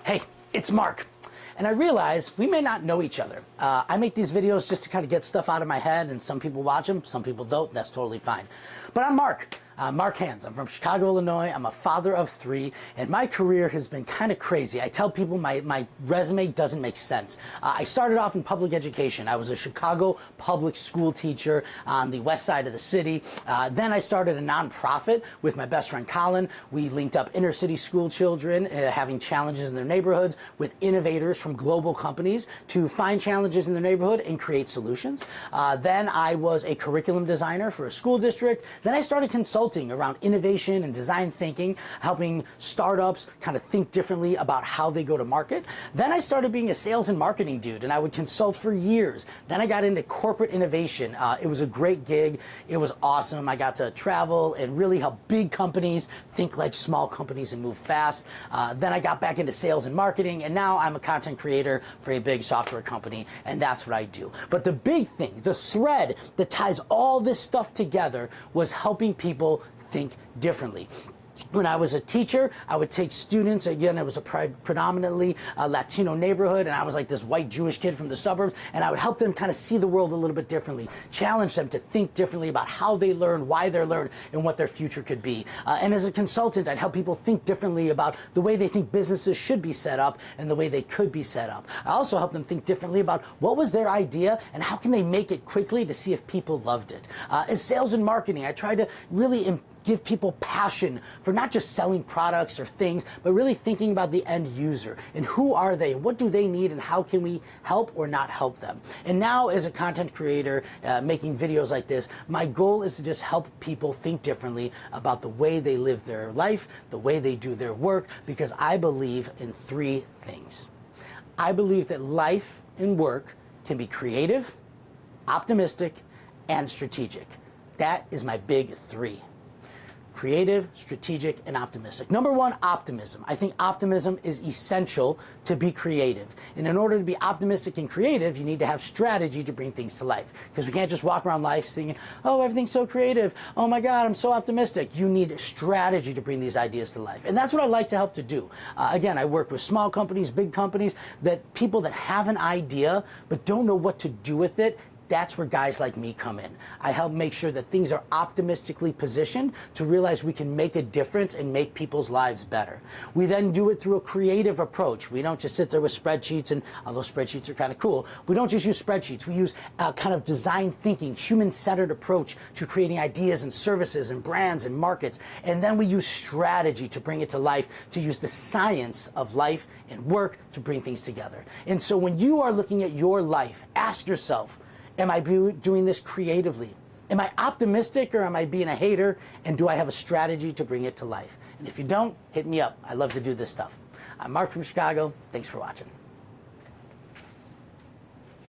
Hey, it's Mark. And I realize we may not know each other. I make these videos just to kind of get stuff out of my head, and some people watch them, some people don't. That's totally fine. But I'm Mark. Mark Hans. I'm from Chicago, Illinois. I'm a father of 3, and my career has been kind of crazy. I tell people my resume doesn't make sense. I started off in public education. I was a Chicago public school teacher on the west side of the city. Then I started a nonprofit with my best friend Colin. We linked up inner city school children having challenges in their neighborhoods with innovators from global companies to find challenges in their neighborhood and create solutions. Then I was a curriculum designer for a school district. Then I started consulting around innovation and design thinking, helping startups kind of think differently about how they go to market. Then I started being a sales and marketing dude, and I would consult for years. Then I got into corporate innovation. It was a great gig. It was awesome. I got to travel and really help big companies think like small companies and move fast. Then I got back into sales and marketing, and now I'm a content creator for a big software company, and that's what I do. But the big thing, the thread that ties all this stuff together was helping people think differently. When I was a teacher, I would take students, again, it was a predominantly Latino neighborhood, and I was like this white Jewish kid from the suburbs, and I would help them kind of see the world a little bit differently, challenge them to think differently about how they learn, why they learn, and what their future could be. And as a consultant, I'd help people think differently about the way they think businesses should be set up and the way they could be set up. I also help them think differently about what was their idea and how can they make it quickly to see if people loved it. As sales and marketing, I try to really give people passion for not just selling products or things, but really thinking about the end user and who are they, and what do they need, and how can we help or not help them. And now as a content creator making videos like this, my goal is to just help people think differently about the way they live their life, the way they do their work, because I believe in 3 things. I believe that life and work can be creative, optimistic, and strategic. That is my big 3. Creative, strategic, and optimistic. Number 1, optimism. I think optimism is essential to be creative. And in order to be optimistic and creative, you need to have strategy to bring things to life. Because we can't just walk around life singing, oh, everything's so creative. Oh my God, I'm so optimistic. You need strategy to bring these ideas to life. And that's what I like to help to do. Again, I work with small companies, big companies, that people that have an idea but don't know what to do with it. That's where guys like me come in. I help make sure that things are optimistically positioned to realize we can make a difference and make people's lives better. We then do it through a creative approach. We don't just sit there with spreadsheets, and although spreadsheets are kind of cool, we don't just use spreadsheets. We use kind of design thinking, human-centered approach to creating ideas and services and brands and markets. And then we use strategy to bring it to life, to use the science of life and work to bring things together. And so when you are looking at your life, ask yourself, am I doing this creatively? Am I optimistic, or am I being a hater? And do I have a strategy to bring it to life? And if you don't, hit me up. I love to do this stuff. I'm Mark from Chicago. Thanks for watching.